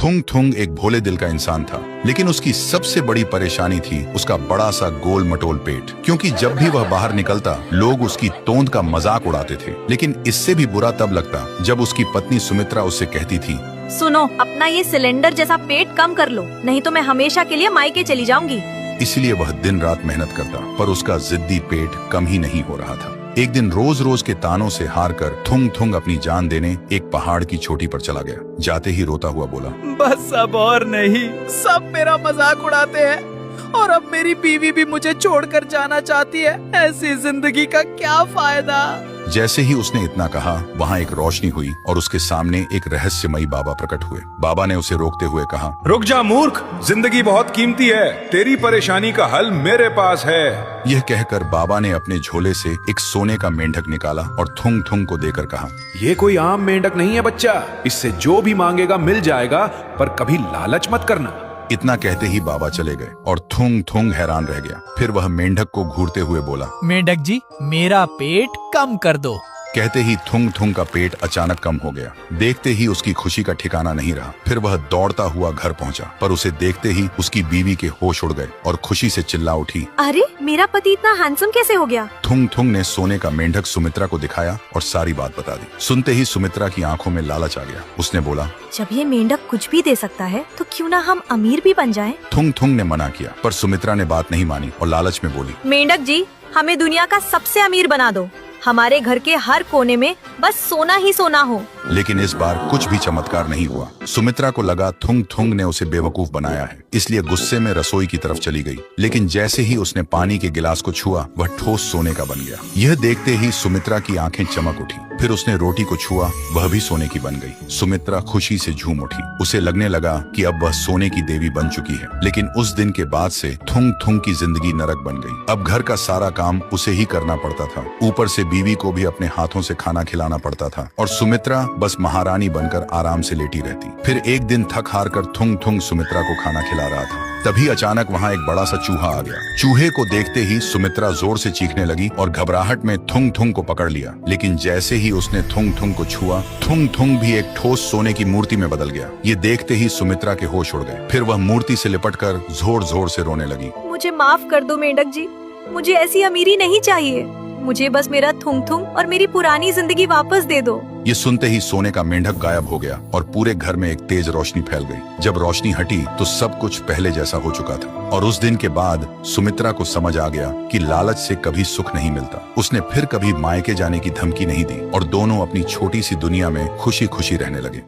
थुंग थुंग एक भोले दिल का इंसान था, लेकिन उसकी सबसे बड़ी परेशानी थी उसका बड़ा सा गोल मटोल पेट। क्योंकि जब भी वह बाहर निकलता लोग उसकी तोंद का मजाक उड़ाते थे। लेकिन इससे भी बुरा तब लगता जब उसकी पत्नी सुमित्रा उससे कहती थी, सुनो, अपना ये सिलेंडर जैसा पेट कम कर लो, नहीं तो मैं हमेशा के लिए मायके चली जाऊंगी। इसलिए वह दिन रात मेहनत करता, पर उसका जिद्दी पेट कम ही नहीं हो रहा था। एक दिन रोज रोज के तानों से हार कर थुंग थुंग अपनी जान देने एक पहाड़ की चोटी पर चला गया। जाते ही रोता हुआ बोला, बस अब और नहीं, सब मेरा मजाक उड़ाते हैं और अब मेरी बीवी भी मुझे छोड़कर जाना चाहती है। ऐसी जिंदगी का क्या फायदा। जैसे ही उसने इतना कहा वहाँ एक रोशनी हुई और उसके सामने एक रहस्यमयी बाबा प्रकट हुए। बाबा ने उसे रोकते हुए कहा, रुक जा मूर्ख, जिंदगी बहुत कीमती है, तेरी परेशानी का हल मेरे पास है। यह कहकर बाबा ने अपने झोले से एक सोने का मेंढक निकाला और थुंग थुंग को देकर कहा, ये कोई आम मेंढक नहीं है बच्चा, इससे जो भी मांगेगा मिल जाएगा, पर कभी लालच मत करना। इतना कहते ही बाबा चले गए और थुंग थुंग हैरान रह गया। फिर वह मेंढक को घूरते हुए बोला, मेंढक जी, मेरा पेट कम कर दो। कहते ही थुंग थुंग का पेट अचानक कम हो गया। देखते ही उसकी खुशी का ठिकाना नहीं रहा। फिर वह दौड़ता हुआ घर पहुंचा, पर उसे देखते ही उसकी बीवी के होश उड़ गए और खुशी से चिल्ला उठी, अरे, मेरा पति इतना हैंडसम कैसे हो गया। थुंग थुंग ने सोने का मेंढक सुमित्रा को दिखाया और सारी बात बता दी। सुनते ही सुमित्रा की आंखों में लालच आ गया। उसने बोला, जब ये मेंढक कुछ भी दे सकता है तो क्यों ना हम अमीर भी बन जाएं। थुंग थुंग ने मना किया, पर सुमित्रा ने बात नहीं मानी और लालच में बोली, मेंढक जी, हमें दुनिया का सबसे अमीर बना दो, हमारे घर के हर कोने में बस सोना ही सोना हो। लेकिन इस बार कुछ भी चमत्कार नहीं हुआ। सुमित्रा को लगा थुंग थुंग ने उसे बेवकूफ बनाया है, इसलिए गुस्से में रसोई की तरफ चली गई। लेकिन जैसे ही उसने पानी के गिलास को छुआ वह ठोस सोने का बन गया। यह देखते ही सुमित्रा की आंखें चमक उठी। फिर उसने रोटी को छुआ, वह भी सोने की बन गई। सुमित्रा खुशी से झूम उठी। उसे लगने लगा कि अब वह सोने की देवी बन चुकी है। लेकिन उस दिन के बाद से थुंग थुंग की जिंदगी नरक बन गई। अब घर का सारा काम उसे ही करना पड़ता था, ऊपर से बीवी को भी अपने हाथों से खाना खिलाना पड़ता था और सुमित्रा बस महारानी बनकर आराम से लेटी रहती। फिर एक दिन थक हार कर थुंग थुंग सुमित्रा को खाना खिला रहा था। तभी अचानक वहाँ एक बड़ा सा चूहा आ गया। चूहे को देखते ही सुमित्रा जोर से चीखने लगी और घबराहट में थुंग थुंग को पकड़ लिया। लेकिन जैसे ही उसने थुंग थुंग को छुआ, थुंग थुंग भी एक ठोस सोने की मूर्ति में बदल गया। ये देखते ही सुमित्रा के होश उड़ गए। फिर वह मूर्ति से लिपटकर जोर जोर से रोने लगी। मुझे माफ कर दो मेंढक जी, मुझे ऐसी अमीरी नहीं चाहिए, मुझे बस मेरा थुंग थुंग और मेरी पुरानी जिंदगी वापस दे दो। ये सुनते ही सोने का मेंढक गायब हो गया और पूरे घर में एक तेज रोशनी फैल गई। जब रोशनी हटी तो सब कुछ पहले जैसा हो चुका था और उस दिन के बाद सुमित्रा को समझ आ गया कि लालच से कभी सुख नहीं मिलता। उसने फिर कभी मायके जाने की धमकी नहीं दी और दोनों अपनी छोटी सी दुनिया में खुशी खुशी रहने लगे।